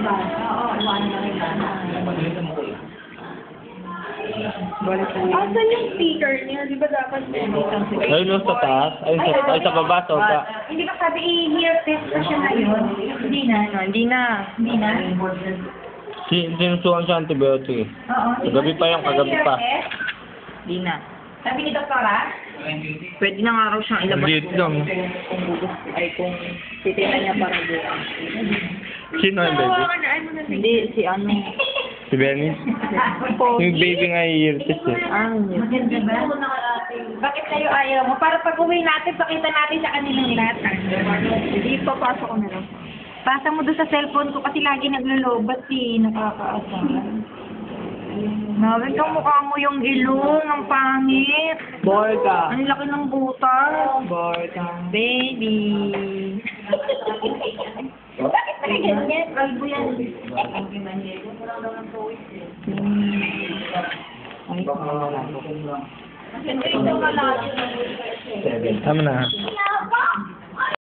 Oo, iwanan na rin bata. Asan yung speaker niya? Di ba dapat Ayun no, sa taas. Ay, sa baba, sa baba. Hindi ba sabi i-hear test pa siya ngayon? Hindi na. Hindi na. Hindi na? Sinusukan siya antibiotic. Oo. Kagabi pa yung kagabi pa. Hindi na. Sabi ni Doktora? Pwede na nga raw siyang ilabas. Liit lang. Kung gusto, ay kung titina niya para bukas. Sino yung baby? Hindi, si ano. Si Benny? Yung baby nga i-irtis eh. Maganda ba? Bakit kayo ayaw mo? Para pag uwi natin, pakita natin sa kanilang lahat. Hindi, papasok ko na lang. Pasa mo doon sa cellphone ko kasi lagi naglulobat nakakaasahan. Nabi kang mukha mo yung ilong, ang pangit. Borga. Ang laki ng butas. Borga. Baby. Bakit ba ganyan? Kalbo yan. Ay, Tama na.